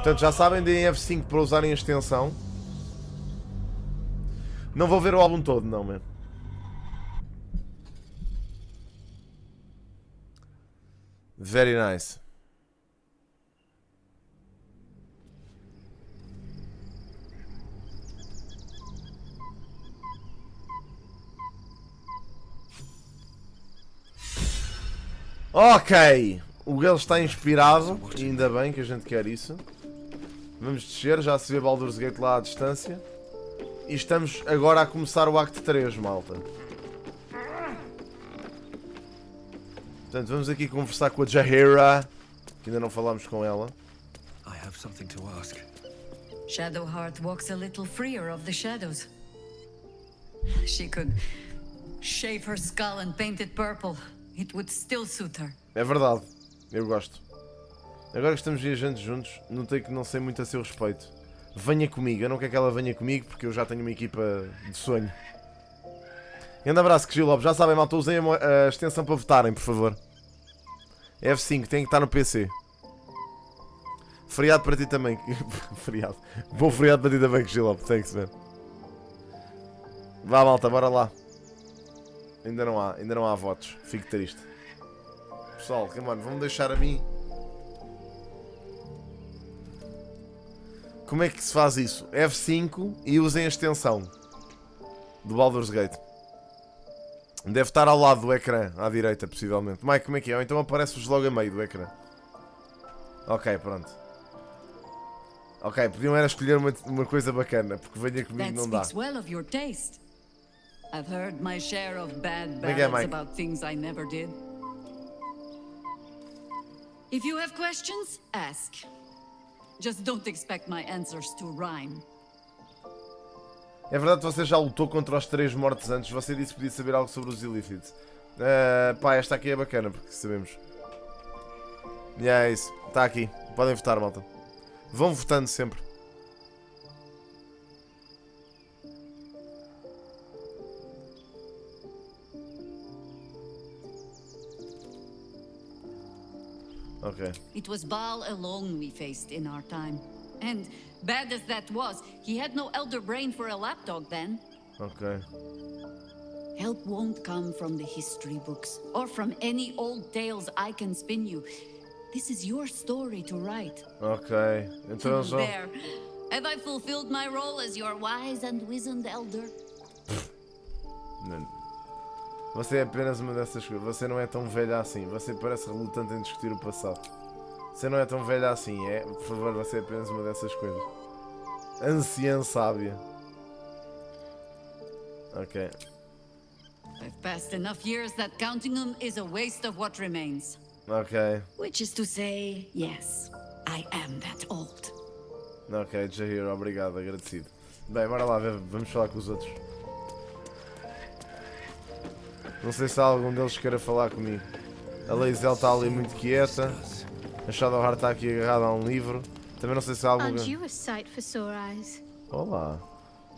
Portanto, já sabem, deem F5 para usarem a extensão. Não vou ver o álbum todo, não, man. Very nice. Ok. O Gale está inspirado. E ainda bem que a gente quer isso. Vamos descer. Já se vê Baldur's Gate lá à distância. E estamos agora a começar o Acto 3, malta. Portanto, vamos aqui conversar com a Jaheira, que ainda não falámos com ela. I have something to ask. Shadowheart walks a little freer of the shadows. She could shave her skull and paint it purple. It would still suit her. É verdade, eu gosto. Agora que estamos viajantes juntos, notei que não sei muito a seu respeito. Venha comigo, eu não quero que ela venha comigo porque eu já tenho uma equipa de sonho. Grande abraço, Kjilob. Já sabem, malta, usem a extensão para votarem, por favor. F5, tem que estar no PC. Feriado para ti também. Feriado. Bom feriado para ti também, Kjilob. Thanks, man. Vá, malta, bora lá. Ainda não há votos. Fico triste. Pessoal, mano, vão-me deixar a mim. Como é que se faz isso? F5 e usem a extensão do Baldur's Gate. Deve estar ao lado do ecrã, à direita, possivelmente. Mike, como é que é? Ou então aparece-vos logo a meio do ecrã. Ok, pronto. Ok, podiam era escolher uma coisa bacana, porque venha comigo That não dá. speaks well of your taste. I've heard my share of bad Como é que é, ballads Mike? about things I never did. If you have questions, ask. Just don't expect my answers to rhyme. É verdade que você já lutou contra os 3 mortos antes. Você disse que podia saber algo sobre os Illithids. Pá, esta aqui é bacana, porque sabemos. E é isso. Está aqui. Podem votar, malta. Vão votando sempre. Ok. It was Baal alone we faced in our time. And bad as that was, he had no elder brain for a lapdog then. Ok. Help won't come from the history books or from any old tales I can spin you. This is your story to write. Ok. Então só. There. Have I fulfilled my role as your wise and wizened elder? Não. Você é apenas uma dessas coisas. Você não é tão velha assim. Você parece relutante em discutir o passado. Você não é tão velha assim, é? Por favor, você é apenas uma dessas coisas. Anciã sábia. Ok. I've passed enough years that counting them is a waste of what remains. Ok. Which is to say, yes, I am that old. Ok, Jaheir, obrigado, agradecido. Bem, bora lá, vamos falar com os outros. Não sei se há algum deles que queira falar comigo. A Lae'zel está ali muito quieta. A Shadowheart está aqui agarrada a um livro. Também não sei se há algum... Aren't you a sight for sore eyes? Olá.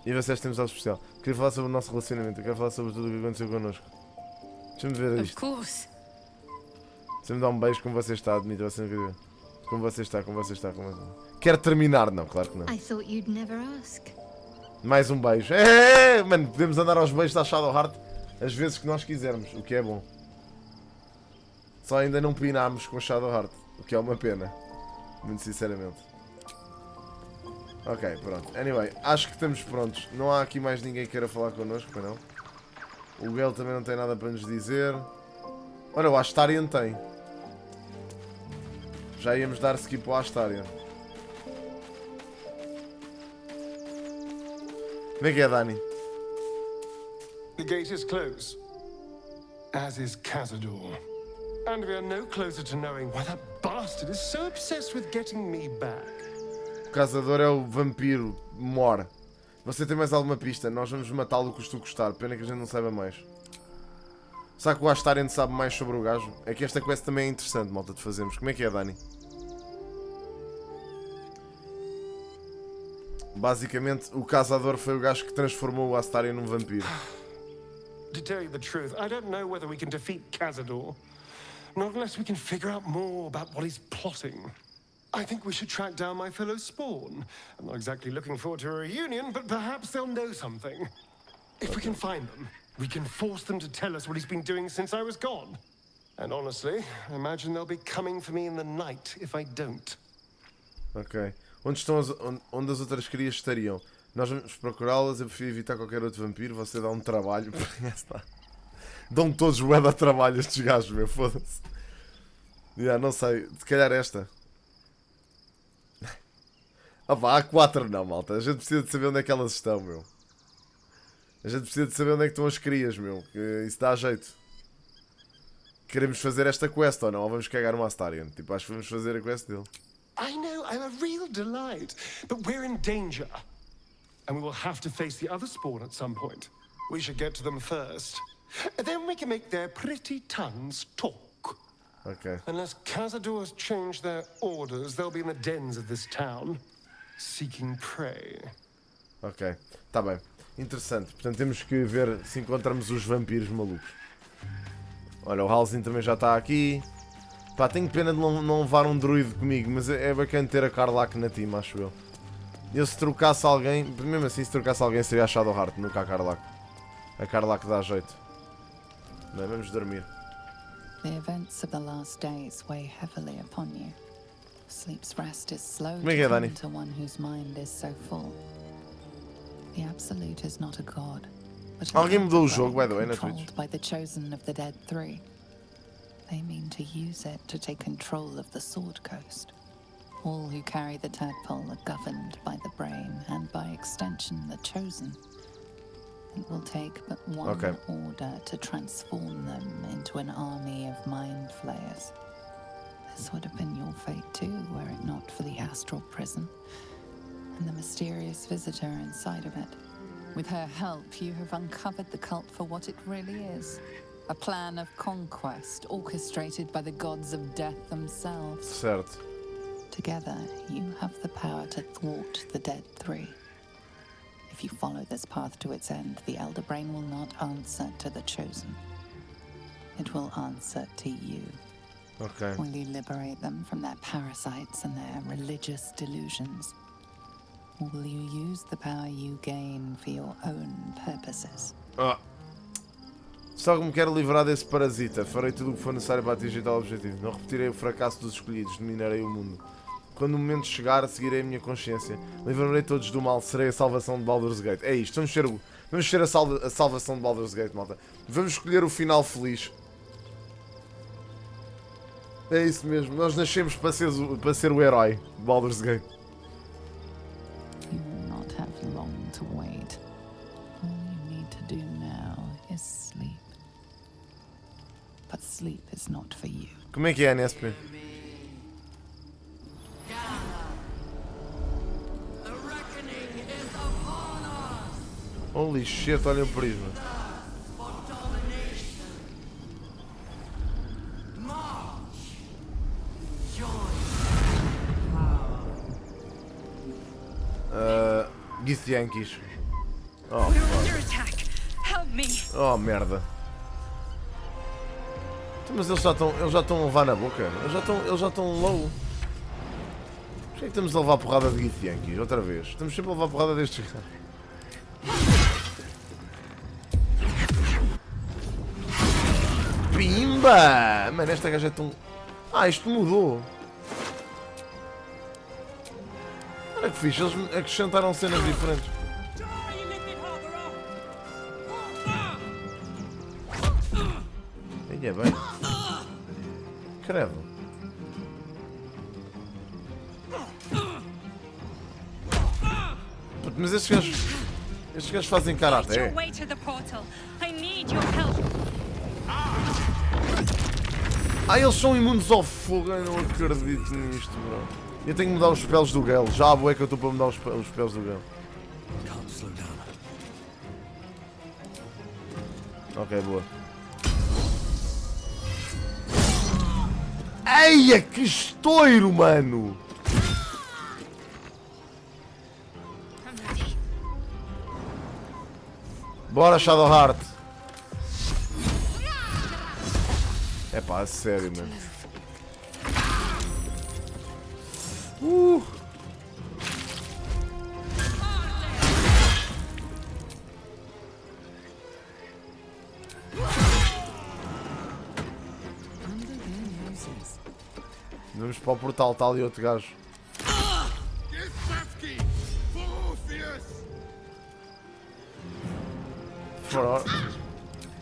E vocês temos algo especial. Queria falar sobre o nosso relacionamento. Eu quero falar sobre tudo o que aconteceu connosco. Deixa-me ver Of isto. course. Deixa-me dar um beijo como você está, admito. Você não quer ver. Como você está, como você está, como você está. Quer terminar? Não, claro que não. I thought you'd never ask. Mais um beijo. Mano, podemos andar aos beijos da Shadowheart as vezes que nós quisermos, o que é bom. Só ainda não pinámos com a Shadowheart, o que é uma pena. Muito sinceramente. Ok, pronto. Anyway, acho que estamos prontos. Não há aqui mais ninguém que queira falar connosco, pois não? O Gale também não tem nada para nos dizer. Olha, o Astarion tem. Já íamos dar skip ao Astarion. Como é que é, Dani? The gate is closed, as is Cazador. And we are no closer to knowing why that bastard is so obsessed with getting me back. O caçador é o vampiro Mor. Você tem mais alguma pista? Nós vamos matá-lo custo custar. Pena que a gente não saiba mais. Será que o Astarion sabe mais sobre o gajo? É que esta quest também é interessante, malta, de fazermos. Como é que é, Dani? Basicamente, o caçador foi o gajo que transformou o Astarion num vampiro. To tell you the truth, I don't know whether we can defeat Cazador. Not unless we can figure out more about what he's plotting. I think we should track down my fellow Spawn. I'm not exactly looking forward to a reunion, but perhaps they'll know something. If we can find them, we can force them to tell us what he's been doing since I was gone. And honestly, I imagine they'll be coming for me in the night if I don't. Ok. Onde estão onde as outras crias estariam? Nós vamos procurá-las. Eu prefiro evitar qualquer outro vampiro. Você dá um trabalho. Dão todos bué de trabalho estes gajos, meu. Foda-se. Não sei. Se calhar esta. Há 4 não, malta. A gente precisa de saber onde é que elas estão, meu. A gente precisa de saber onde é que estão as crias, meu. Que isso dá jeito. Queremos fazer esta quest ou não? Ou vamos cagar uma Astarion? Tipo, acho que vamos fazer a quest dele. I know, I'm a real delight, but we're in danger. And we will have to face the other Spawn at some point. We should get to them first. And then we can make their pretty tongues talk. Ok. Unless Cazador has changed their orders, they'll be in the dens of this town, seeking prey. Ok. Tá bem. Interessante. Portanto, temos que ver se encontramos os vampiros malucos. Olha, o Halsin também já está aqui. Pá, tenho pena de não levar um druido comigo, mas é bacana ter a Karlach na team, acho eu. Eu se trocasse alguém, mesmo assim se trocasse alguém seria a Shadowheart, nunca a Karlach. A Karlach dá jeito. Não, vamos dormir. The events of the last days weigh heavily upon you. Sleep's rest is slow Como é que é, to Dani? come to one whose mind is so full. The Absolute is not a god, but an Alguém mudou o elder jogo, by the way, brain na Twitch. controlled by the chosen of the Dead Three. They mean to use it to take control of the Sword Coast. All who carry the tadpole are governed by the brain, and by extension, the chosen. It will take but one Okay. order to transform them into an army of mind flayers. This would have been your fate too, were it not for the astral prison and the mysterious visitor inside of it. With her help, you have uncovered the cult for what it really is. A plan of conquest orchestrated by the gods of death themselves. Certo. Together, you have the power to thwart the Dead Three. If you follow this path to its end, the Elder Brain will not answer to the Chosen. It will answer to you. Ok. Will you liberate them from their parasites and their religious delusions? Or will you use the power you gain for your own purposes? Ah. Só que me quero livrar desse parasita. Farei tudo o que for necessário para atingir tal objetivo. Não repetirei o fracasso dos escolhidos. Dominarei o mundo. Quando o momento chegar, seguirei a minha consciência. Livrarei todos do mal. Serei a salvação de Baldur's Gate. É isto. Vamos ser a salvação de Baldur's Gate, malta. Vamos escolher o final feliz. É isso mesmo. Nós nascemos para ser o herói de Baldur's Gate. You will not have long to wait. All you need to do now is sleep. But sleep is not for you. Como é que é, NSP? Holy shit, olha o prisma. Githyankies. Oh, fuck. Oh, merda. Mas eles já estão a levar na boca. Eles já estão low. Por que é que estamos a levar porrada de Githyankies? Outra vez. Estamos sempre a levar porrada destes gajos. Pimba! Mano, esta gaja é tão... Ah, isto mudou. Olha que fixe, eles acrescentaram cenas diferentes. Aí é bem. Credo. Puto, mas estes gajos fazem karaté. Ah, eles são imunes ao fogo. Eu não acredito nisto, bro. Eu tenho que mudar os spells do Gale. Já a boa que eu estou para mudar os spells do Gale. Can't slow down. Ok, boa. Eia, que estouro, mano! Bora, Shadowheart! É pá, a sério, mano. Vamos para o portal, está ali outro gajo.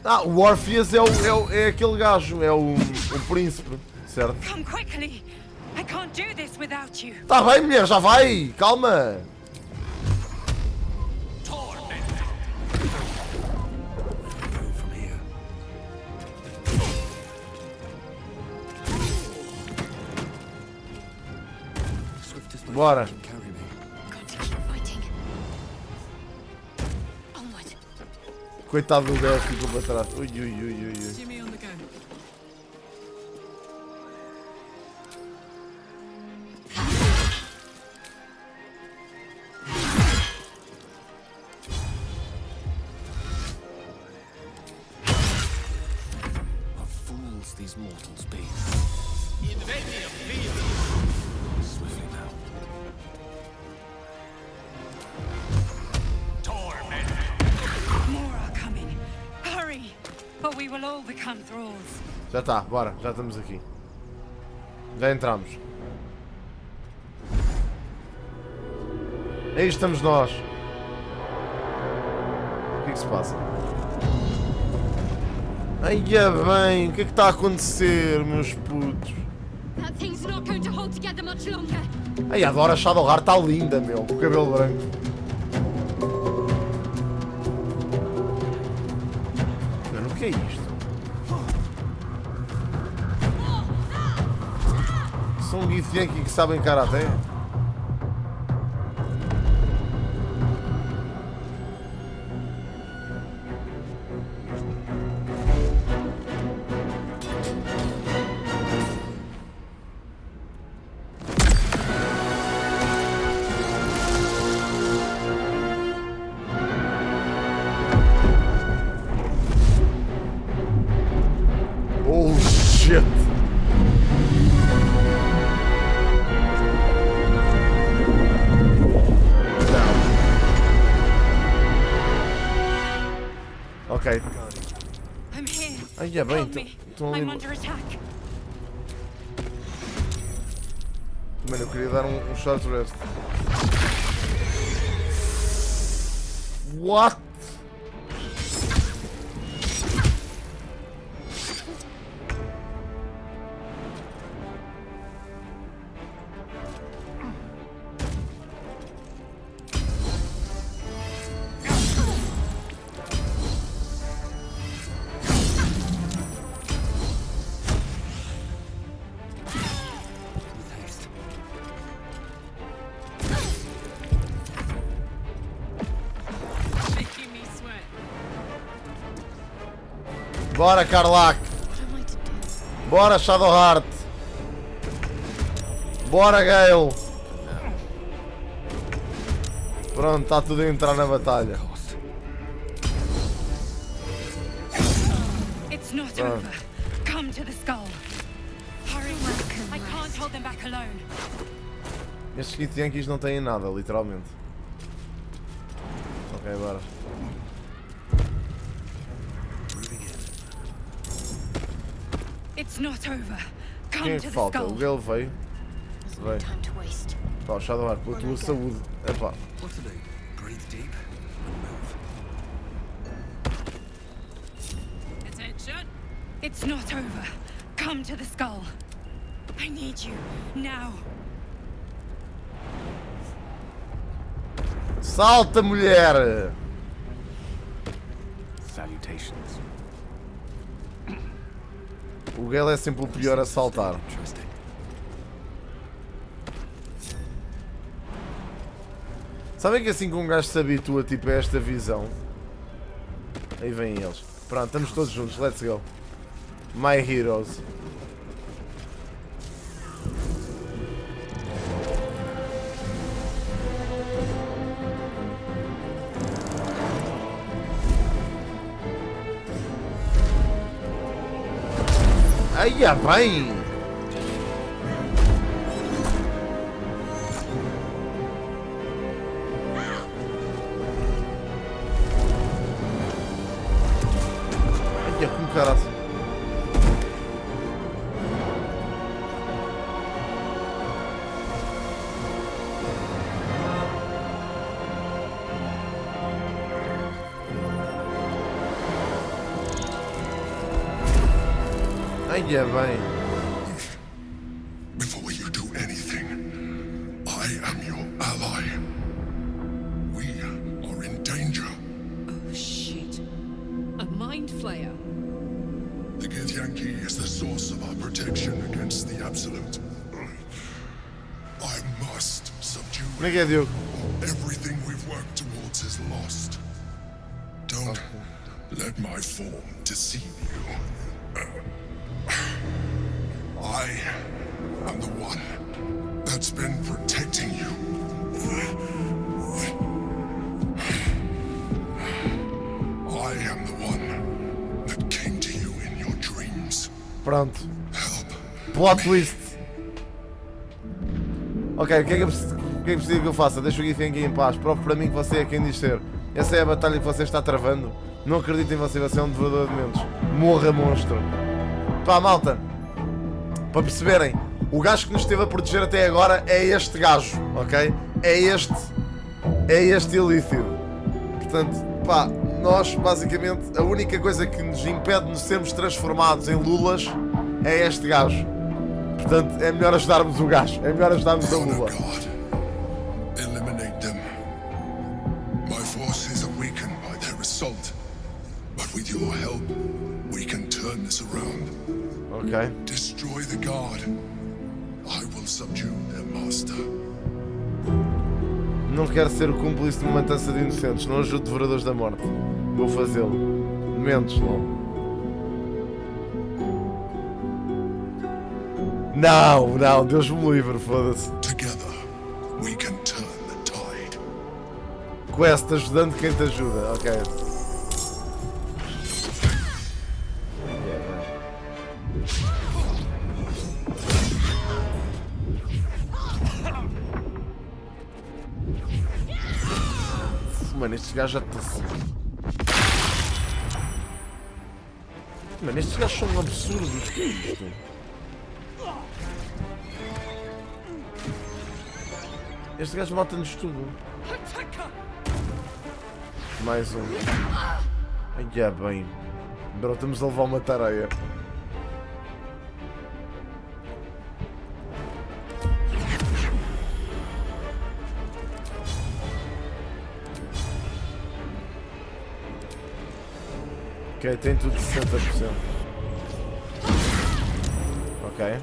Ah, o Orpheus é aquele gajo, é o príncipe, certo? Come quickly. I can't do this without you. Tá bem, mulher, já vai, calma. Go from here. Swift as my Bora. feet can carry me. Got to keep fighting. Onward. Coitado do gajo, ficou para trás. Ui, ui, ui, ui, ui. Jimmy on the go. What fools these mortals be. Swiftly now. More are coming. Hurry, or we will all become thralls. Já está, bora, já estamos aqui. Já entramos. Aí estamos nós. O que é que se passa? Ai, é bem, o que é que está a acontecer, meus putos? That thing's not going to hold together much longer. Ai, adoro a Shadowheart, está linda, meu, com o cabelo branco. Mano, o que é isto? São um Githyanki que sabem karaté? Oh shit! Ok. I'm here. Ai, é bem, Help me. estão I'm ali. under attack. Mano, eu queria dar um short rest. What? With haste. Making me sweat. Bora, Karlach! What am I to do? Bora, Shadowheart! Bora, Gale! Pronto, está tudo a entrar na batalha. Cost. It's not over. Come to the skull. Hurry. I can't hold them back alone. Estes Githyankis não têm nada, literalmente. Ok, bora. Moving in. It's not over. Quem Come é to que the falta? skull. O Gale veio. There's no Right. time to waste. Pá, o Shadowheart, pela tua saúde. Epá. What to do? Breathe deep and move. Attention. It's not over. Come to the skull. I need you now. Salta, mulher! Salutations. O Gale é sempre o pior a saltar. Interesting. Sabem que assim que um gajo se habitua tipo, a esta visão? Aí vêm eles. Pronto, estamos todos juntos, let's go. My heroes. Aí é bem! Ai, é com caraça. Ai, é bem. Before you do anything, I am your ally. We are in danger. Oh, shit. A mind flayer. The Githyanki is the source of our protection against the Absolute. I must subdue Como é que é, Diogo? everything we've worked towards is lost. Don't let my form deceive you. I am the one that's been protecting you. I am the one that came to you in your dreams. Pronto. Help. Plot twist. Ok, o que é que é preciso que eu faça? Deixa o Githyanki em paz. Prove para mim que você é quem diz ser. Essa é a batalha que você está travando. Não acredito em você, você é um devorador de mentes. Morra, monstro. Pá, malta. Para perceberem, o gajo que nos esteve a proteger até agora é este gajo, ok? É este ilícido. Portanto, pá, nós basicamente a única coisa que nos impede de sermos transformados em lulas é este gajo. Portanto, é melhor ajudarmos o gajo, é melhor ajudarmos a Honor lula. God. Eliminate them. My forces are weakened by their assault. But with your help, we can turn this around. Ok. Destroy the guard. I will subdue their master. Não quero ser o cúmplice de uma matança de inocentes, não ajudo devoradores da morte. Vou fazê-lo. Mentes, não. Não, Deus me livre, foda-se. Together, we can turn the tide. Quest, ajudando quem te ajuda, ok. Mano, estes gajos já te... Mano, estes gajos são absurdos. O que é isto? Este gajo mata-nos tudo. Mais um. Ai, é bem. Bro, estamos a levar uma tareia. Ok, tem tudo 60%. Ok.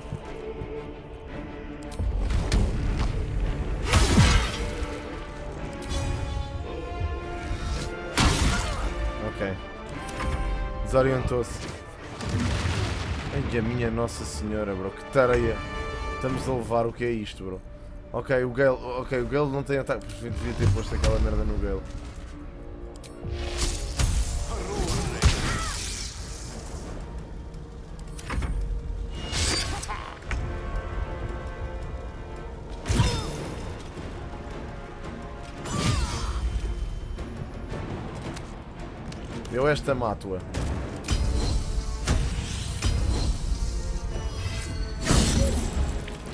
Ok. Desorientou-se. Ai, a minha Nossa Senhora, bro. Que tareia. Estamos a levar. O que é isto, bro? Ok, o Gale. Ok, o Gale não tem ataque. Devia ter posto aquela merda no Gale. Eu esta mato-a.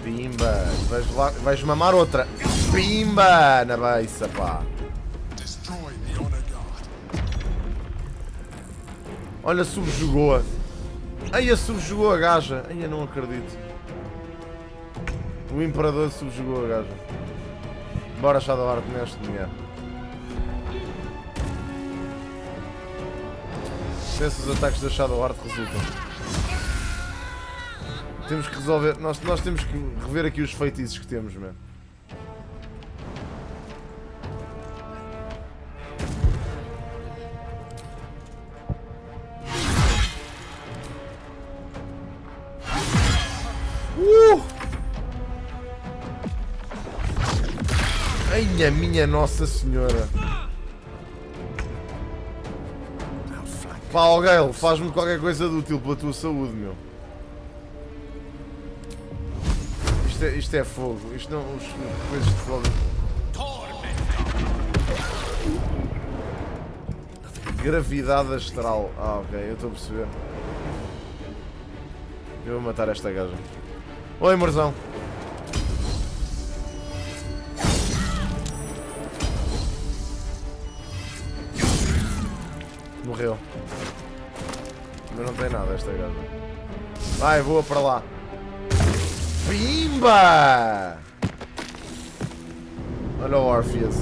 Pimba! Vais mamar outra. Pimba! Na beiça, pá. Destroy the honor guard. Olha, subjugou-a. Ai, a subjugou a gaja. Ai, eu não acredito. O Imperador subjugou a gaja. Bora, Shadowheart, neste dinheiro. Se esses ataques da Shadowheart resultam. Temos que resolver. Nós temos que rever aqui os feitiços que temos, mano. Ai, a minha Nossa Senhora. Pá, ó Gale, faz-me qualquer coisa de útil pela tua saúde, meu. Isto é fogo. Isto não... Os coisas de fogo. Gravidade astral. Ah, ok. Eu estou a perceber. Eu vou matar esta gaja. Oi, morzão. Morreu. Mas não tem nada esta gaja. Vai, voa para lá. Pimba! Olha o Orpheus.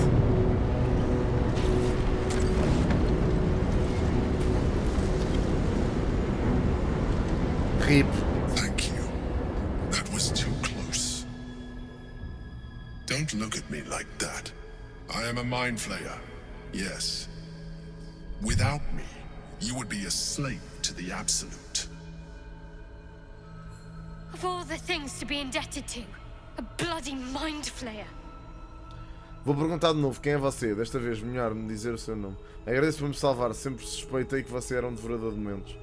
RIP. Thank you. That was too close. Don't look at me like that. I am a mind flayer. Yes. Without me, you would be a slave to the Absolute. Of all the things to be indebted to, a bloody mind flayer. Vou perguntar de novo, quem é você? Desta vez, melhor me dizer o seu nome. Agradeço por me salvar, sempre suspeitei que você era um devorador de momentos.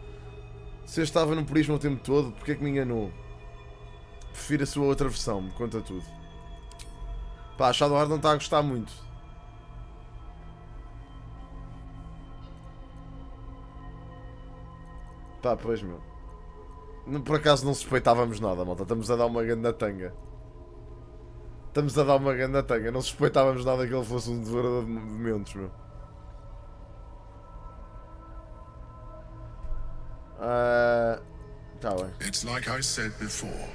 Você estava no purismo o tempo todo, porque é que me enganou? Prefiro a sua outra versão, me conta tudo. Pá, a Shadowheart não está a gostar muito. Pá, pois meu. Por acaso não suspeitávamos nada, malta. Estamos a dar uma grande tanga. Estamos a dar uma grande tanga. Não suspeitávamos nada que ele fosse um devorador de momentos, meu. Tá bem. It's like I said before.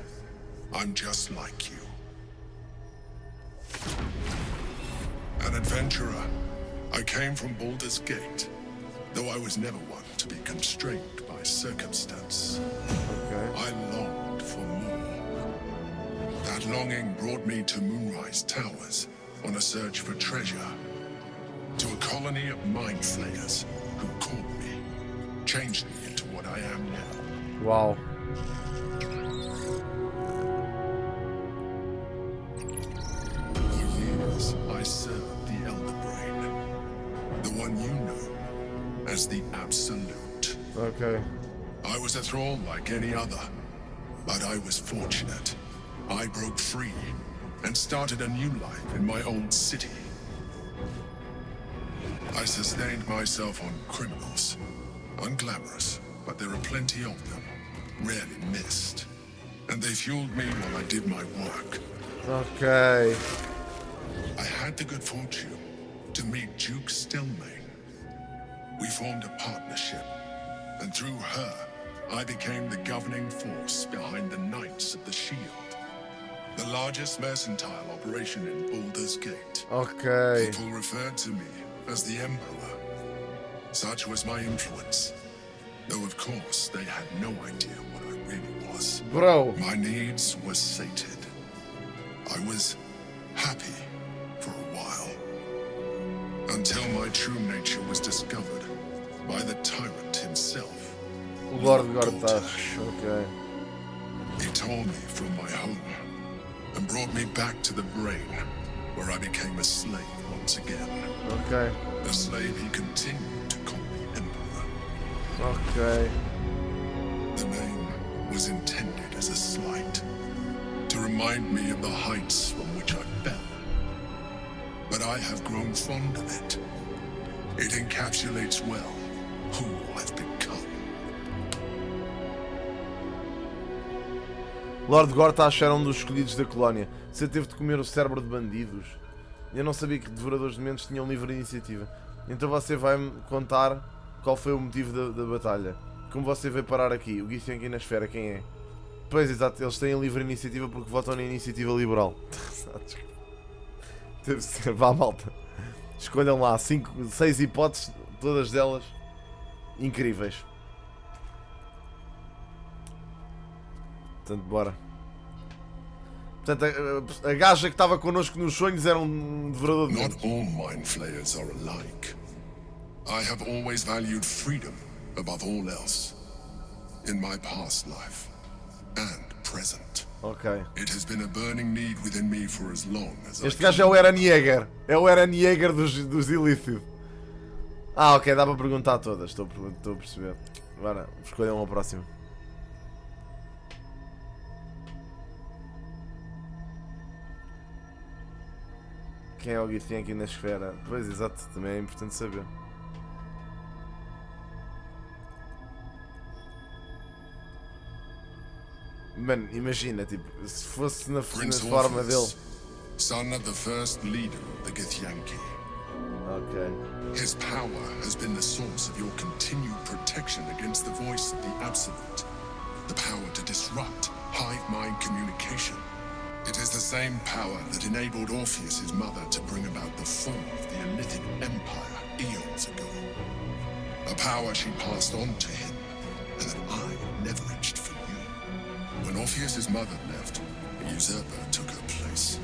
I'm just like you. An adventurer. I came from Baldur's Gate, though I was never one to be constrained by circumstance. Okay. I longed for more. That longing brought me to Moonrise Towers on a search for treasure. To a colony of mind flayers who caught me, changed me into what I am now. Wow. For years, I served the Elder Brain, the one you know as the Absolute. Ok. I was a thrall like any other, but I was fortunate. I broke free and started a new life in my old city. I sustained myself on criminals. Unglamorous, but there are plenty of them, rarely missed. And they fueled me while I did my work. Ok. I had the good fortune to meet Duke Stelmane. We formed a partnership, and through her, I became the governing force behind the Knights of the Shield, the largest mercantile operation in Baldur's Gate. Ok. People referred to me as the Emperor. Such was my influence, though of course they had no idea what I really was. Bro. My needs were sated. I was happy for a while, until my true nature was discovered by the tyrant himself. Lord Gortash. Ok. He tore me from my home and brought me back to the Brain, where I became a slave once again. Ok. A slave he continued to call me Emperor. Ok. The name was intended as a slight, to remind me of the heights from which I fell. But I have grown fond of it. It encapsulates well who I've become. Lord Gortash era um dos escolhidos da colónia. Você teve de comer o cérebro de bandidos. Eu não sabia que devoradores de mentes tinham livre iniciativa. Então você vai-me contar qual foi o motivo da batalha. Como você veio parar aqui? O Githyanki na esfera, quem é? Pois, exato, eles têm livre iniciativa porque votam na iniciativa liberal. Deve ser, vá malta. Escolham lá 6 hipóteses, todas delas incríveis. Portanto, bora. Portanto, a gaja que estava connosco nos sonhos era um devorador de mentes. Not all mind flayers are alike. I have always valued freedom above all else. In my past life and present. Ok. It has been a burning need within me for as long as Este I gajo é o Eren Yeager. É o Eren Yeager dos Illicid. Ah, ok, dá para perguntar todas. Estou a perceber. Agora, escolham a próxima. Quem é o Githyanki na esfera? Pois, exato, também é importante saber. Mano, imagina, tipo, se fosse na Prince forma dele. Orpheus, son of the first leader of the Githyanki. Ok. His power has been the source of your continued protection against the voice of the Absolute. the power to disrupt hive mind communication. It is the same power that enabled Orpheus's mother to bring about the fall of the Elithic Empire eons ago. A power she passed on to him, and that I leveraged for you. When Orpheus's mother left, a usurper took her place.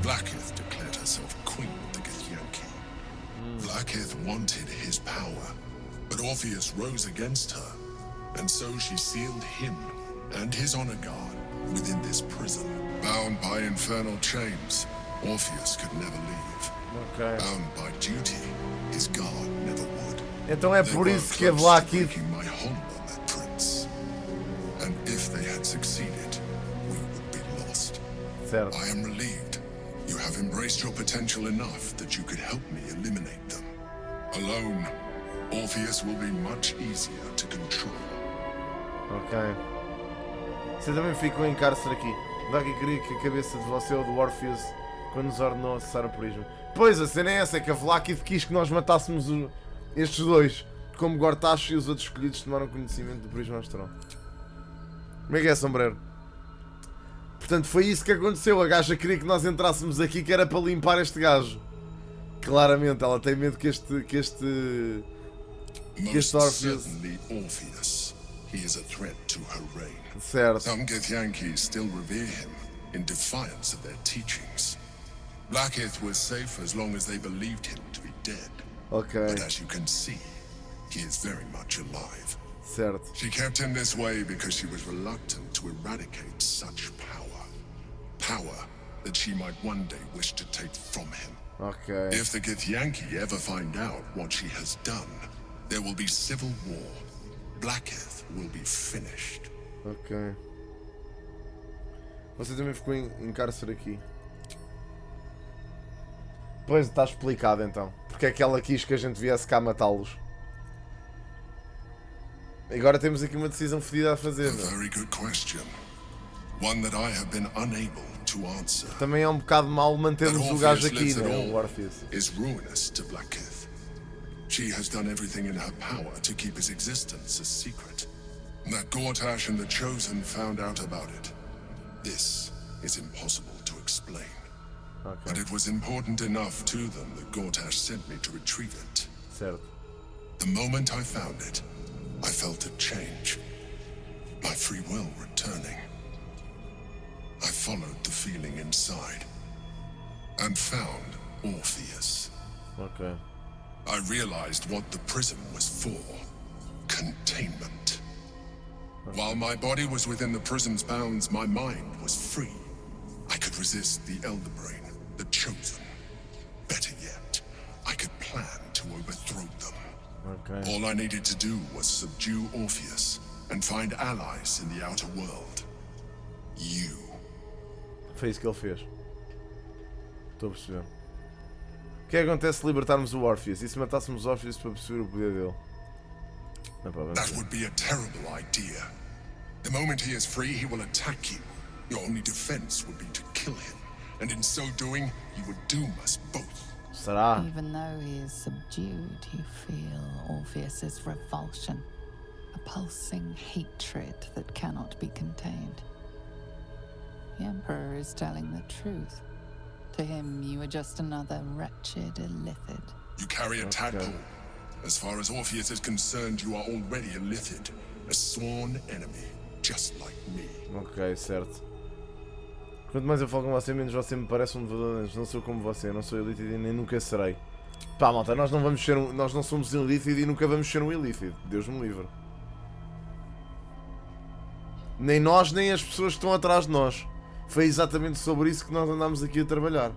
Blackith declared herself queen of the Githyanki. Blackith wanted his power, but Orpheus rose against her, and so she sealed him and his honor guard within this prison. Bound by infernal chains, Orpheus could never leave. Ok. Bound by duty, his guard never would. Então é They por were isso que a close to Blackith... breaking my hold on that prince. And if they had succeeded, we would be lost. Certo. I am relieved. You have embraced your potential enough that you could help me eliminate them. Alone, Orpheus will be much easier to control. Ok. Você também ficou em cárcere aqui. Daqui queria que a cabeça de você ou do Orpheus quando nos ordenou acessar o prisma. Pois, a cena é essa, é que a Vlaakith quis que nós matássemos estes dois, como Gortash e os outros escolhidos tomaram conhecimento do prisma astral. Como é que é, Sombreiro? Portanto, foi isso que aconteceu. A gaja queria que nós entrássemos aqui, que era para limpar este gajo. Claramente, ela tem medo que este Most Orpheus... certainly Orpheus. He is a threat to her reign. Certo. Some Githyanki still revere him in defiance of their teachings. Blackith was safe as long as they believed him to be dead. Ok. But as you can see, he is very much alive. Certo. She kept him this way because she was reluctant to eradicate such power. Power that she might one day wish to take from him. Ok. If the Githyanki ever find out what she has done, there will be civil war. Blackith will be finished. Ok. Você também ficou em cárcere aqui. Pois, está explicado então. Porque é que ela quis que a gente viesse cá matá-los. Agora temos aqui uma decisão fedida a fazer, A não é? very good question. One that I have been unable to answer. Também é um bocado mau mantermos o gajo Orpheus aqui, lives at não é? all O Orpheus. is ruinous to Blackith. She has done everything in her power to keep his existence a secret. That Gortash and the Chosen found out about it. This is impossible to explain. But Ok, it was important enough to them that Gortash sent me to retrieve it. certo. The moment I found it, I felt a change. My free will returning. I followed the feeling inside and found Orpheus. Ok. I realized what the prism was for. Containment. While my body was within the prism's bounds, my mind was free. I could resist the Elder Brain, the Chosen. Better yet, I could plan to overthrow them. Ok. All I needed to do was subdue Orpheus and find allies in the outer world. You. Foi isso que ele fez. Estou a perceber. O que é que acontece se libertarmos o Orpheus? E se matássemos o Orpheus para perceber o poder dele? Não, pá, vamos That ver. would be a terrible idea. The moment he is free, he will attack you. Your only defense would be to kill him. And in so doing, he would doom us both. Será? Even though he is subdued, you feel Orpheus's revulsion, a pulsing hatred that cannot be contained. The Emperor is telling the truth. To him, you are just another wretched illithid. You carry a tadpole. As far as Orpheus is concerned, you are already a Lithid, a sworn enemy, just like me. Ok, certo. Quanto mais eu falo com você, menos você me parece um verdadeiro. Não sou como você, não sou Illithid e nem nunca serei. Pá, malta, nós não vamos ser nós não somos Illithid e nunca vamos ser um Illithid. Deus me livre. Nem nós, nem as pessoas que estão atrás de nós. Foi exatamente sobre isso que nós andámos aqui a trabalhar.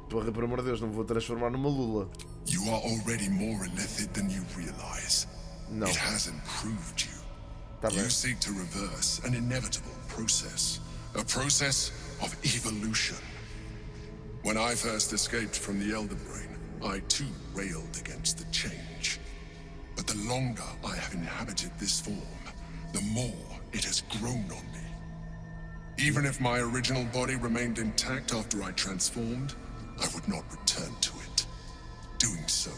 Porra, por amor de Deus, não me vou transformar numa lula. You are already more Illithid than you realize. Não. It has improved you. Tá bem. You seek to reverse an inevitable process. A process of evolution. When I first escaped from the Elder Brain, I too railed against the change. But the longer I have inhabited this form, the more it has grown on me. Even if my original body remained intact after I transformed, I would not return to it. Doing so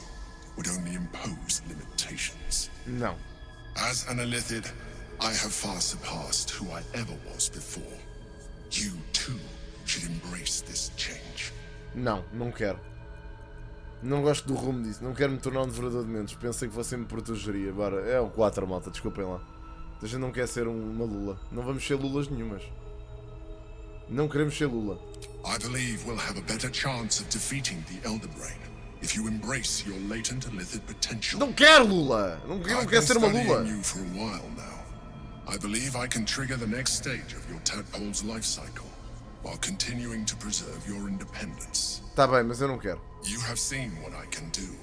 would only impose limitations. Não. As an Illithid, I have far surpassed who I ever was before. You, too, should embrace this change. Não, não quero. Não gosto do rumo disso. Não quero me tornar um devorador de mentes. Pensei que fosse me protegeria. Bora, é o 4, malta, desculpem lá. A gente não quer ser uma lula. Não vamos ser lulas nenhumas. Não queremos ser lula. I believe we'll have a better chance of defeating the Elder Brain if you embrace your latent Illithid potential. Não quero lula! Não quero ser uma lula! I've been studying you for a while now. I believe I can trigger the next stage of your tadpole's life cycle while continuing to preserve your independence. Tá bem, mas eu não quero. You have seen what I can do.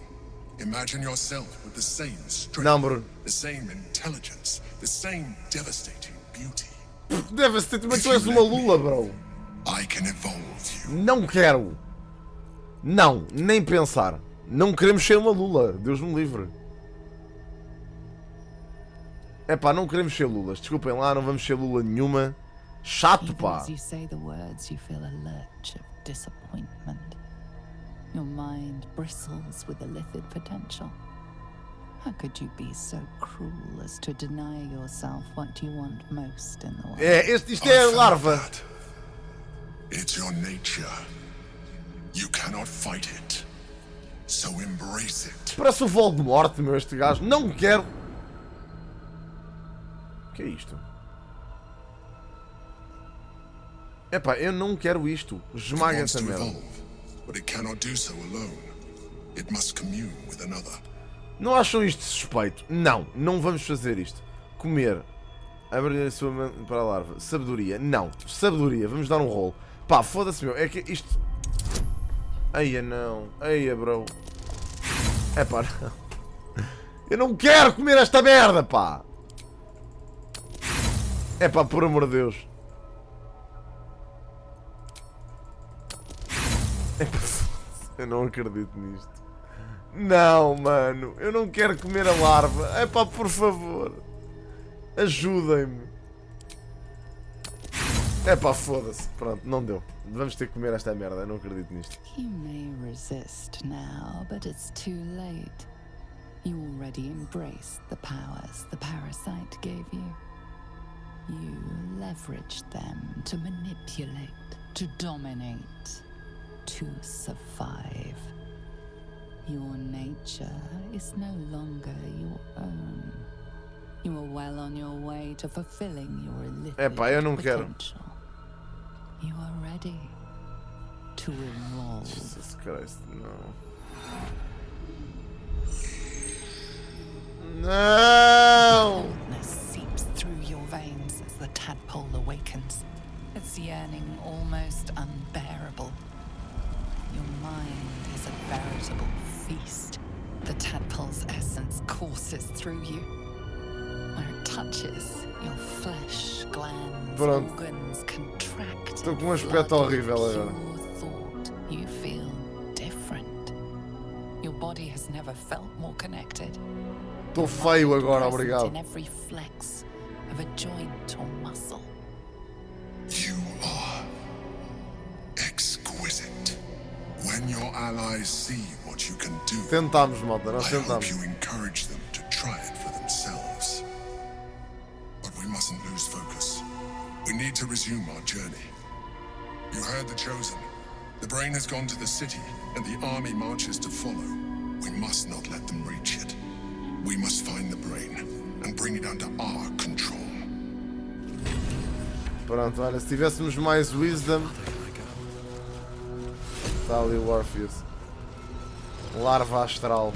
Imagine yourself with the same strength, Não, Bruno. the same intelligence, the same devastating beauty. Deve-se ter, mas tu és uma lula, bro. I can evolve you. Não quero. Não, nem pensar. Não queremos ser uma lula. Deus me livre. Epá, não queremos ser lulas. Desculpem lá, não vamos ser lula nenhuma. Chato, Even pá. as you say the words, you feel a lurch of disappointment. Your mind bristles with Illithid potential. How could you be so cruel as to deny yourself what you want most in the world? É, isto é a larva. That. It's your nature. You cannot fight it. So embrace it. Parece o Voldemort, meu, este gajo. Não quero. O que é isto? Epá, eu não quero isto. Esmaga It wants essa to merda. evolve, but it cannot do so alone. It must commune with another. Não acham isto suspeito? Não, não vamos fazer isto. Comer. Abrir a sua mente para a larva. Sabedoria. Não. Sabedoria. Vamos dar um rolo. Pá, foda-se, meu. É que isto... Eia, não. Eia, bro. É pá, não. Eu não quero comer esta merda, pá. É pá, por amor de Deus. É pá, eu não acredito nisto. Não, mano. Eu não quero comer a larva. É pá, por favor. Ajudem-me. É pá, foda-se. Pronto, não deu. Vamos ter que comer esta merda. Eu não acredito nisto. You may resist now, but it's too late. You already embraced the powers the parasite gave you. You leveraged them to manipulate, to dominate, to survive. Your nature is no longer your own. You are well on your way to fulfilling your Illithid Epá, eu não quero. potential. You are ready to evolve. Jesus Christ, não. Não! Coldness seeps through your veins as the tadpole awakens, its yearning almost unbearable. Your mind is a veritable feast. The tadpole's essence courses through you. Where it touches, your flesh, glands, Pronto. organs contract. Estou com um aspecto horrível agora. Pure thought, you feel different. Your body has never felt more connected. Estou feio agora, Present obrigado. in every flex of a joint or muscle. You are exquisite. When your allies see what you can do, Tentámos, malta, nós I hope tentámos. you encourage them to try it for themselves. But we mustn't lose focus. We need to resume our journey. You heard the Chosen. The Brain has gone to the city, and the army marches to follow. We must not let them reach it. We must find the Brain and bring it under our control. Pronto, olha, se tivéssemos mais Wisdom. Está ali o Orpheus. Larva astral.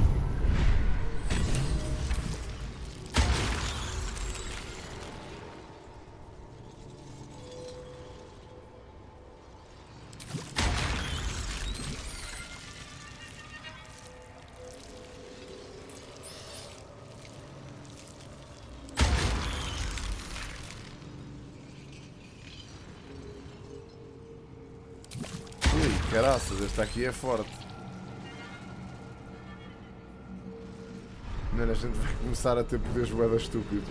Ui, caraças, esta aqui é forte. Mano, a gente vai começar a ter poderes bué estúpido.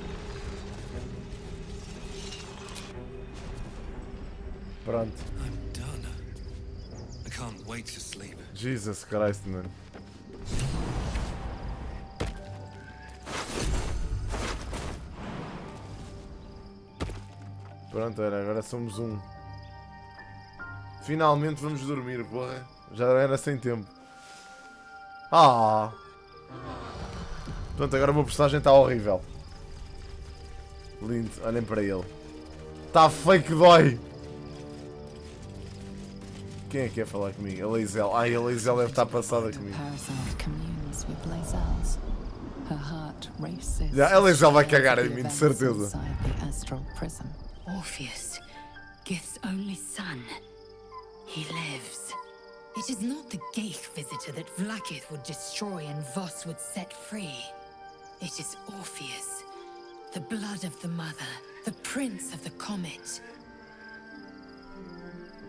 Pronto. I'm done. I can't wait to sleep. Jesus Christ, mano. Pronto, olha, agora somos um. Finalmente vamos dormir, porra. Já era sem tempo. Ah! Pronto, agora o meu personagem está horrível. Lindo, olhem para ele. Está feio que dói. Quem é que quer falar comigo? A Lae'zel. Ai, a Lae'zel deve estar passada comigo. Parasite communes with Lae'zel's. Her heart races. Já, a Lae'zel vai cagar em mim, de certeza. Inside the astral prison. Orpheus, Gith's only son. He lives. It is not the Ghaik visitor that Vlaakith would destroy and Voss would set free. It is Orpheus, the blood of the mother, the prince of the comet.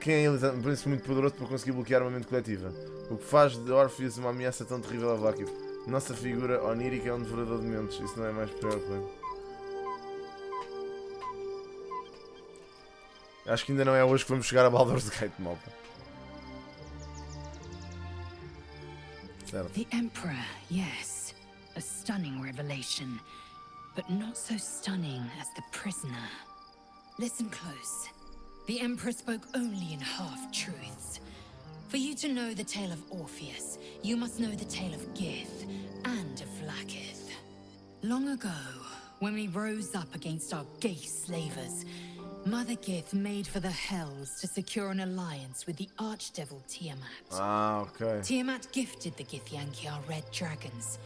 Quem é ele? Um príncipe muito poderoso para conseguir bloquear uma mente coletiva. O que faz de Orpheus uma ameaça tão terrível a Vlaakith. Nossa figura onírica é um devorador de mentes. Isso não é mais preocupante. Acho que ainda não é hoje que vamos chegar a Baldur's Gate, malta. Certo. The Emperor, yes. A stunning revelation. But not so stunning as the prisoner. Listen close. The Emperor spoke only in half-truths. For you to know the tale of Orpheus, you must know the tale of Gith and of Vlaakith. Long ago, when we rose up against our gay slavers, Mother Gith made for the Hells to secure an alliance with the Archdevil Tiamat. Ah, ok. Tiamat gifted the Githyanki our red dragons.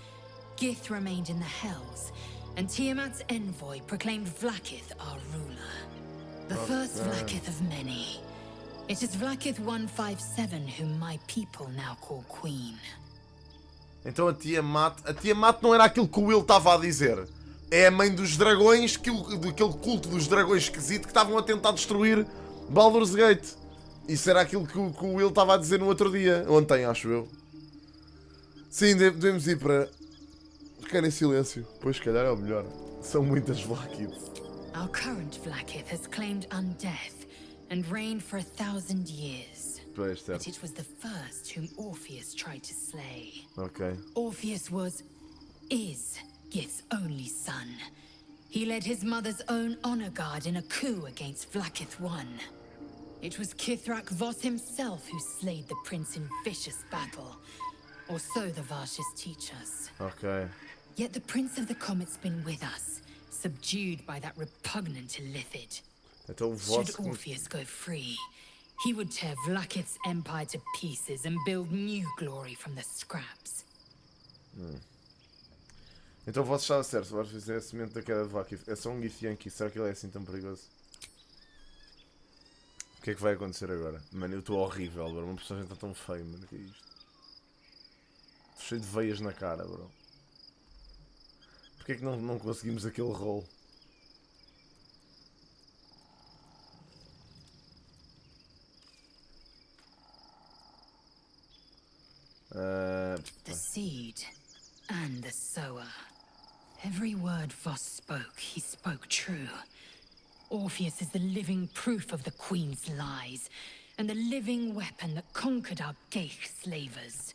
Gith remained in the Hells, and Tiamat's envoy proclaimed Vlaakith our ruler. The first Vlaakith of many. It is Vlaakith 157 whom my people now call Queen. Então a Tiamat não era aquilo que o Will estava a dizer. É a mãe dos dragões, daquele culto dos dragões esquisito que estavam a tentar destruir Baldur's Gate. Isso era aquilo que o Will estava a dizer no outro dia. Ontem, acho eu. Sim, devemos ir para... Ficar em silêncio. Pois, se calhar é o melhor. São muitas Vlaakiths. Our current Vlaakith has claimed undeath and reigned for 1,000 years. Pois, certo. But it was the first whom Orpheus tried to slay. Ok. Orpheus is Gith's only son. He led his mother's own honor guard in a coup against Vlaakith I. It was Kithrak Voss himself who slayed the prince in vicious battle. Or so the Varshas teach us. Ok. Yet the Prince of the Comet's been with us, subdued by that repugnant Illithid. Então o Should vosso... Orpheus go free, he would tear Vlaakith's empire to pieces and build new glory from the scraps. Então o vosso estava certo. Se Orpheus é a semente da queda de Vlaakith. É só um Githyanki. Será que ele é assim tão perigoso? O que é que vai acontecer agora? Mano, eu estou horrível, bro. Uma personagem está tão feio, mano. O que é isto? Estou cheio de veias na cara, bro. Porquê é que não conseguimos aquele rol? The seed and the sower. Every word Voss spoke, he spoke true. Orpheus is the living proof of the Queen's lies, and the living weapon that conquered our Ghaik slavers.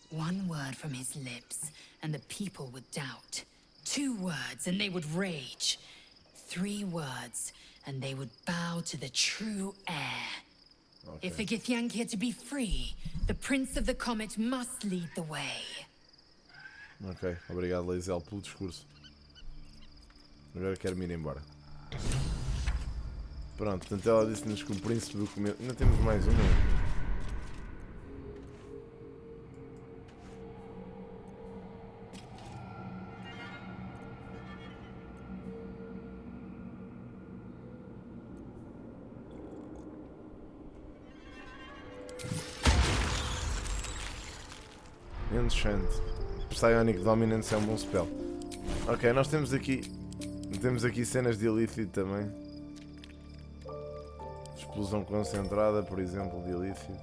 One word from his lips, and the people would doubt. 2 words, and they would rage. 3 words, and they would bow to the true heir. Okay. If the Githyanki are to be free, the Prince of the Comet must lead the way. Ok, obrigado Lae'zel pelo discurso. Agora quero-me ir embora. Pronto, portanto ela disse-nos que o príncipe do comer... Ainda temos mais uma. Enchant. Psionic Dominance é um bom spell. Ok, nós temos aqui cenas de Illithid também. Explosão concentrada, por exemplo, de Illithid.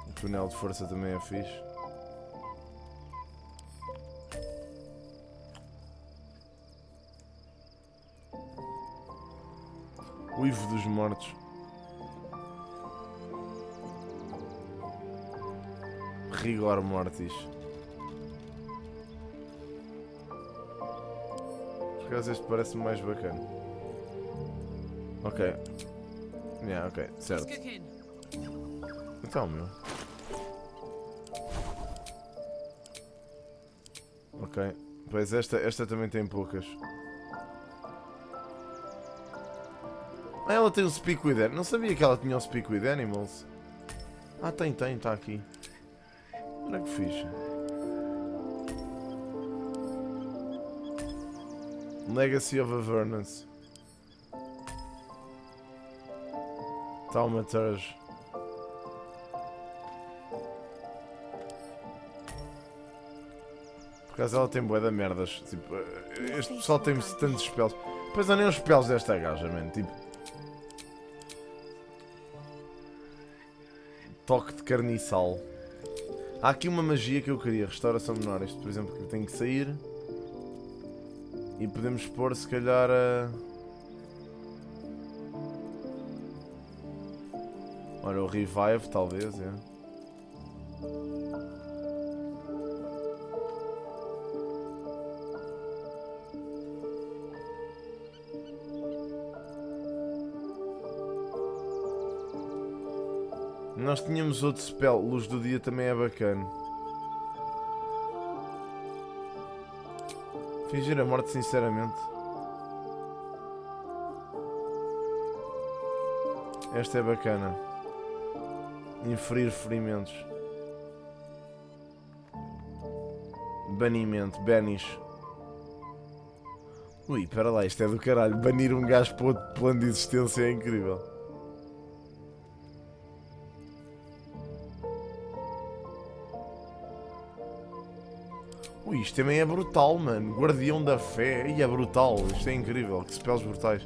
O túnel de força também é fixe. Uivo dos mortos. Rigor mortis. acaso este parece-me mais bacana. Ok. Yeah, ok, certo. Então, meu. Ok. Pois esta também tem poucas. Ah, ela tem um Speak with Animals. Não sabia que ela tinha um Speak with Animals. Ah, tem, está aqui. Olha que fixe. Legacy of Avernus. Thaumaturge. Por acaso ela tem bué de merdas. Tipo, este pessoal tem tantos spells. Pois não, nem os spells desta gaja, man. Tipo, toque de carniçal. Há aqui uma magia que eu queria. Restauração menor. Isto, por exemplo, que tem que sair. E podemos pôr, se calhar, a... Olha, o Revive, talvez, é. Nós tínhamos outro spell. Luz do dia também é bacana. Fingir a morte, sinceramente. Esta é bacana. Inferir ferimentos. Banimento. Banish. Ui, espera lá, isto é do caralho. Banir um gajo para outro plano de existência é incrível. Ui, isto também é brutal, mano. Guardião da Fé. Ih, é brutal. Isto é incrível. Que spells brutais.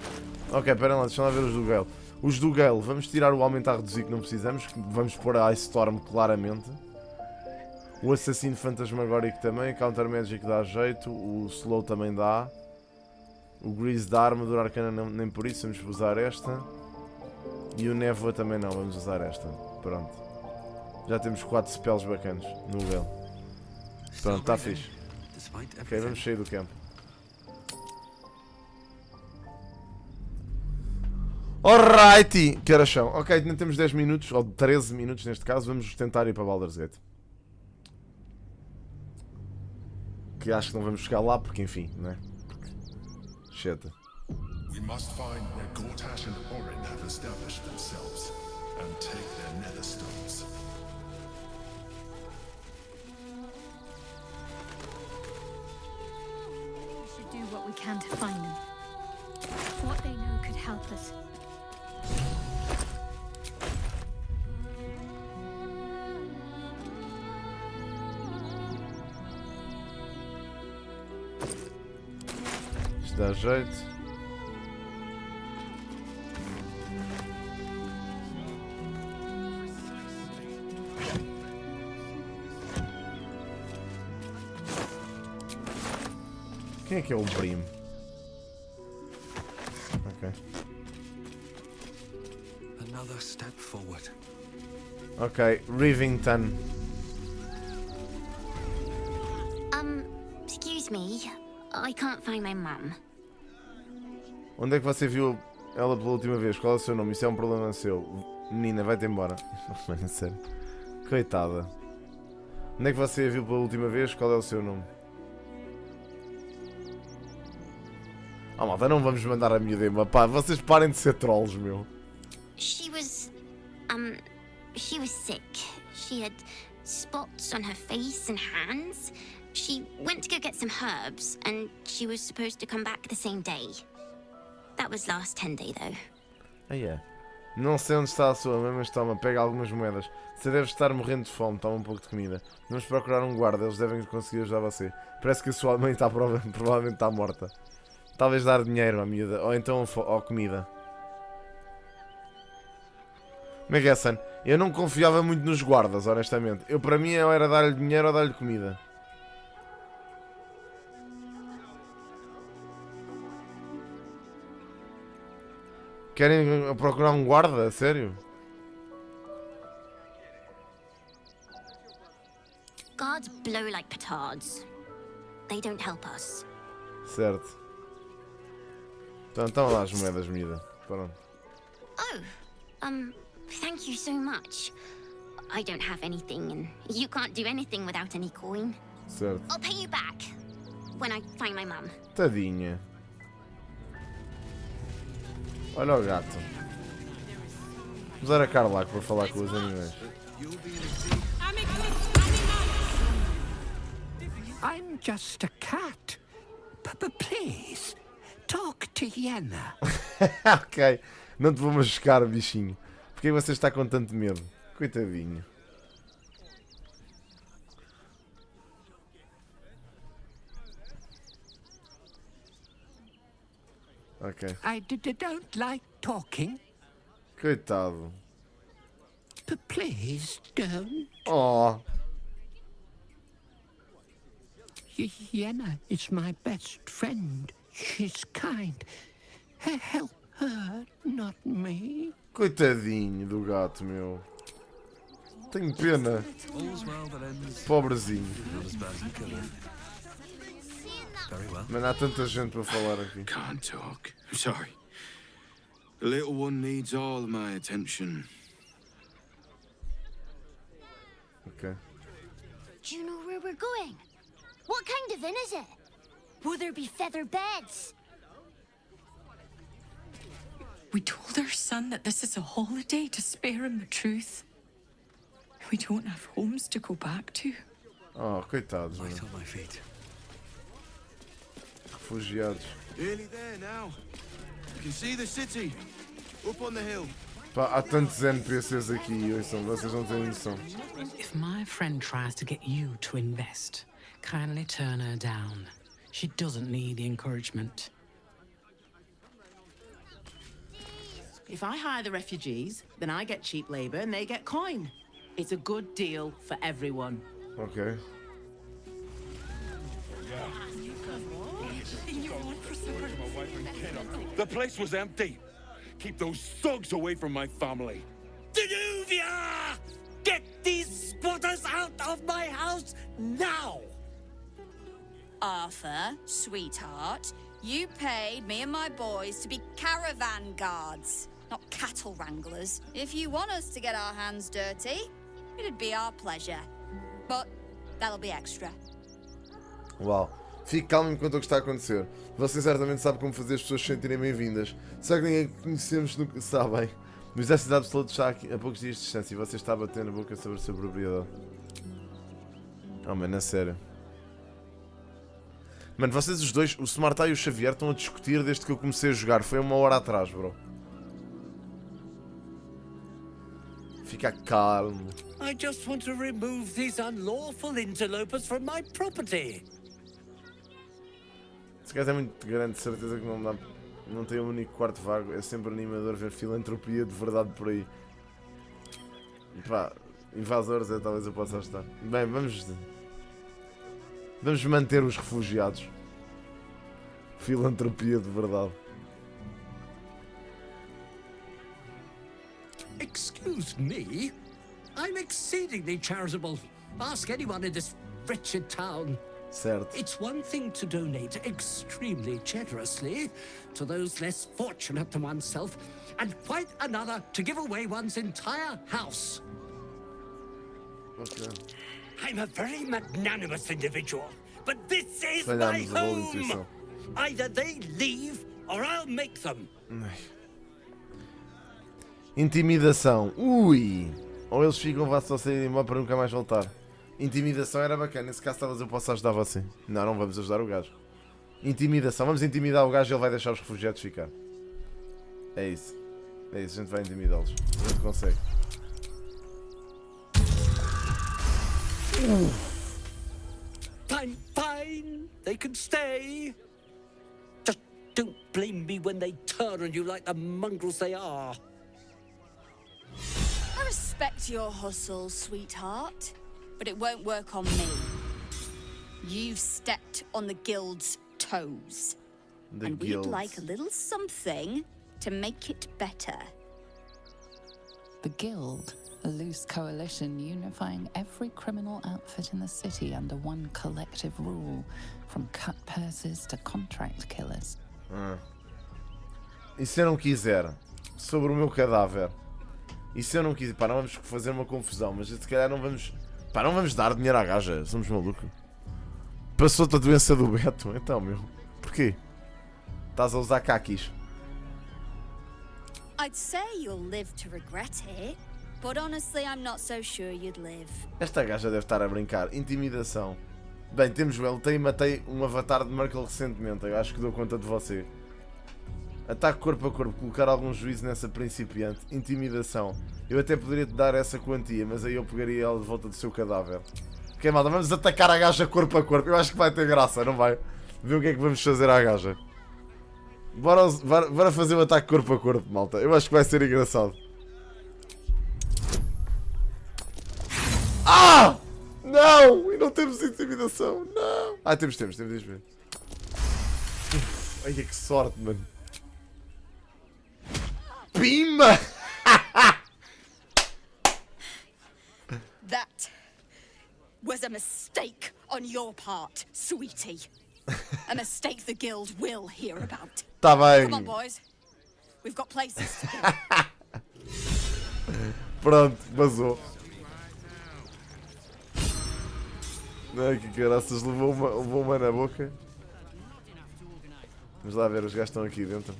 Ok, espera lá, deixa lá ver os do Gale. Os do Gale, vamos tirar o aumentar a reduzir que não precisamos. Vamos pôr a Ice Storm claramente. O Assassino Fantasmagórico também. Counter Magic dá jeito. O Slow também dá. O Grease da Armadura Arcana não, nem por isso. Vamos usar esta. E o Névoa também não. Vamos usar esta. Pronto. Já temos 4 spells bacanas no Gale. Pronto, está fixe. Ok, vamos sair do campo. Alrighty! Que horas são? Ok, ainda temos 10 minutos, ou 13 minutos neste caso. Vamos tentar ir para Baldur's Gate. Que acho que não vamos chegar lá porque, enfim, não é? Cheta. We must find where Gortash and Orin have established themselves and take their nether stones. We should do what we can to find them. What they know could help us. Isto dá jeito. Quem é que é o Brim? Ok. Another step forward. Ok, Rivington. Excuse me. I can't find my mum. Onde é que você viu ela pela última vez? Qual é o seu nome? Isso é um problema seu. Menina, vai-te embora. Mano, sério. Coitada. Onde é que você a viu pela última vez? Qual é o seu nome? Ah, malta, não vamos mandar a miúda embora. Pá, vocês parem de ser trolls, meu. She was sick. She had spots on her face and hands. She went to go get some herbs, and she was supposed to come back the same day. That was last 10-day, though. Ah, é. Não sei onde está a sua mãe, mas toma, pega algumas moedas. Você deve estar morrendo de fome, toma um pouco de comida. Vamos procurar um guarda, eles devem conseguir ajudar você. Parece que a sua mãe está provavelmente está morta. Talvez dar dinheiro à miúda, ou então ou comida. Como é que é, Sam? Eu não confiava muito nos guardas, honestamente. Eu, para mim, era dar-lhe dinheiro ou dar-lhe comida. Querem procurar um guarda? Sério? Guards blow like petards. They don't help us. Certo. Então lá as moedas, Mida. Pronto. Oh, thank you so much. I don't have anything, and you can't do anything without any coin. Certo. I'll pay you back when I find my mum. Tadinha. Olha o gato. Vamos usar a Carlac para falar com os animais. I'm just a cat. Please, talk to Yenna. Ok. Não te vou machucar, bichinho. Porquê você está com tanto medo? Coitadinho. Ok. I don't like talking. Coitado. Please don't. Oh. Yenna is my best friend. She's kind. Help her, not me. Coitadinho do gato, meu. Tenho pena. Pobrezinho. Mas há tanta gente para falar aqui. Can't talk. I'm sorry. The little one needs all of my attention. Ok. Do you know where we're going? What kind of inn is it? Will there be feather beds? We told our son that this is a holiday to spare him the truth. We don't have homes to go back to. Oh, coitados, Light meu. on my feet. Refugiados. Nearly there now. You can see the city. Up on the hill. Pá, há tantos NPCs aqui, ouçam, vocês não têm noção. If my friend tries to get you to invest, kindly turn her down. She doesn't need the encouragement. If I hire the refugees, then I get cheap labor and they get coin. It's a good deal for everyone. Ok. The place was empty. Keep those thugs away from my family. Danuvia! Get these squatters out of my house now! Arthur, sweetheart, you paid me and my boys to be caravan guards, not cattle wranglers. If you want us to get our hands dirty, it'd be our pleasure. But that'll be extra. Uau. Fique calmo enquanto o que está a acontecer. Você certamente sabe como fazer as pessoas se sentirem bem-vindas. Será que ninguém que conhecemos nunca sabem? O exército absoluto está aqui a poucos dias de distância e você está a bater na boca sobre a sua propriedade. Oh, mano, é sério. Mano, vocês os dois, o Smartai e o Xavier, estão a discutir desde que eu comecei a jogar. Foi 1 hora atrás, bro. Fica calmo. I just want to remove these unlawful interlopers from my property. Esse gajo é muito grande, de certeza que não tem um único quarto vago. É sempre animador ver filantropia de verdade por aí. E pá, invasores talvez eu possa estar. Bem, vamos manter os refugiados. Filantropia de verdade. Excuse me? I'm exceedingly charitable. Ask anyone in this wretched town. Certo. It's one thing to donate extremely generously to those less fortunate than oneself, and quite another to give away one's entire house. Okay. I'm a very magnanimous individual, but this is Falhamos my a boa home! intuição. Either they leave, or I'll make them. Intimidação. Ui! Ou eles ficam, vá só sair embora para nunca mais voltar. Intimidação era bacana. Nesse caso, talvez eu possa ajudar você. Não, não vamos ajudar o gajo. Intimidação. Vamos intimidar o gajo e ele vai deixar os refugiados ficar. É isso. É isso. A gente vai intimidá-los. A gente consegue. I'm fine. They can stay. Just don't blame me when they turn on you like the mongrels they are. I respect your hustle, sweetheart, but it won't work on me. You've stepped on the guild's toes. And we'd like a little something to make it better. The Guild, a loose coalition unifying every criminal outfit in the city under one collective rule, from cut purses to contract killers. E se eu não quiser? Sobre o meu cadáver. E se eu não quiser? Pá, não vamos fazer uma confusão, mas se calhar não vamos... Pá, não vamos dar dinheiro à gaja. Somos malucos. Passou-te a doença do Beto. Então, meu. Porquê? Estás a usar caquis. I'd say you'll live to regret it, but honestly I'm not so sure you'd live. Esta gaja deve estar a brincar. Intimidação. Bem, temos o lutei e matei um avatar de Merkel recentemente. Eu acho que dou conta de você. Ataque corpo a corpo. Colocar algum juízo nessa principiante. Intimidação. Eu até poderia te dar essa quantia, mas aí eu pegaria ela de volta do seu cadáver. Ok, malta, vamos atacar a gaja corpo a corpo. Eu acho que vai ter graça, não vai? Ver o que é que vamos fazer à gaja. Bora fazer um ataque corpo a corpo, malta. Eu acho que vai ser engraçado. Ah! Não! E não temos intimidação. Não! Ah, temos ver. Ai, que sorte, mano. Pimba! That was a mistake on your part, sweetie. A mistake the guild will hear about. Tá bem. Come on, boys. We've got places to go. Pronto, vazou. Ai, que caraças, levou uma na boca. Vamos lá ver, os gajos estão aqui dentro.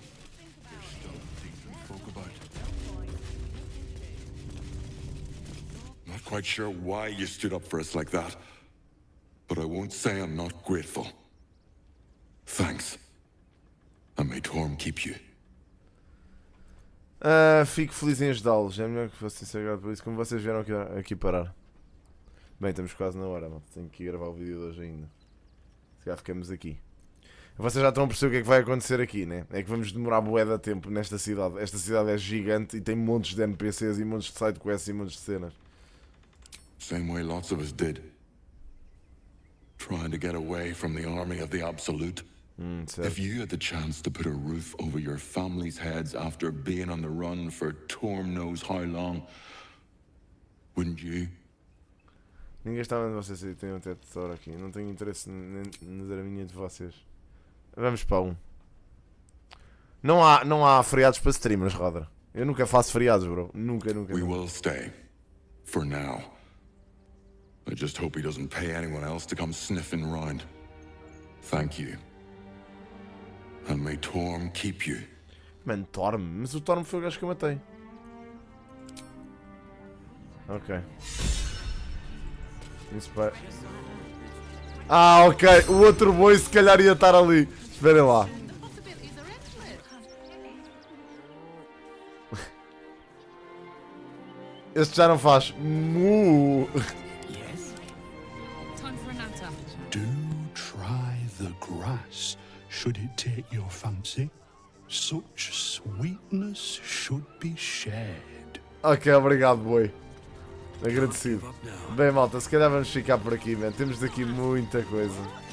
Not quite sure why you stood up for us like that, but I won't say I'm not grateful. Thanks. And may Torm keep you. Fico feliz em ajudá-los. É melhor que fosse sagrado por isso, como vocês vieram aqui parar. Bem, estamos quase na hora, mano. Tenho que gravar o vídeo de hoje ainda. Se calhar ficamos aqui. Vocês já estão a perceber o que é que vai acontecer aqui, né? É que vamos demorar bué de tempo nesta cidade. Esta cidade é gigante e tem montes de NPCs e montes de sidequests e montes de cenas. Same way lots of us did. Trying to get away from the army of the Absolute. If you had the chance to put a roof over your family's heads after being on the run for Torm knows how long, wouldn't you? Ninguém está vendo vocês aí, tem um teto de tesouro aqui. Não tenho interesse na draminha de vocês. Vamos para um. Não há feriados para streamers, Rodra. Eu nunca faço feriados, bro. Nunca. We will stay. For now. I just hope he doesn't pay anyone else to come sniffing around. Thank you. And may Torm keep you. Mano, Torm? Mas o Torm foi o gajo que eu matei. Ok. Isso vai... Ah, ok. O outro boi se calhar ia estar ali. Esperem lá. Este já não faz. Do try the grass, should it take your fancy. Such sweetness should be shared. Ok, obrigado, boi. Agradecido. Bem, malta, se calhar vamos ficar por aqui, man. Temos daqui muita coisa.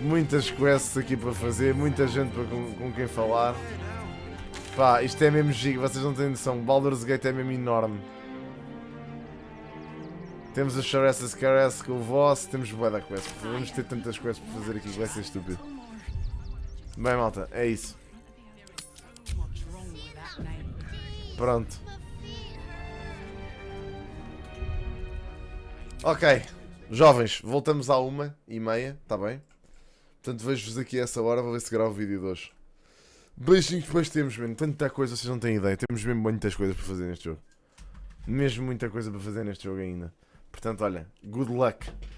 Muitas quests aqui para fazer, muita gente com quem falar. Pá, isto é mesmo giga, vocês não têm noção. Baldur's Gate é mesmo enorme. Temos a Sharessa's Caress com o Voss, temos bué da quest. Vamos ter tantas quests para fazer aqui que vai ser estúpido. Bem, malta, é isso. Pronto. Ok, jovens, voltamos à 1h30, está bem? Portanto, vejo-vos aqui a essa hora, vou ver se gravo o vídeo de hoje. Beijinhos, depois temos, mesmo, tanta coisa, vocês não têm ideia. Temos mesmo muitas coisas para fazer neste jogo. Mesmo muita coisa para fazer neste jogo ainda. Portanto, olha, good luck.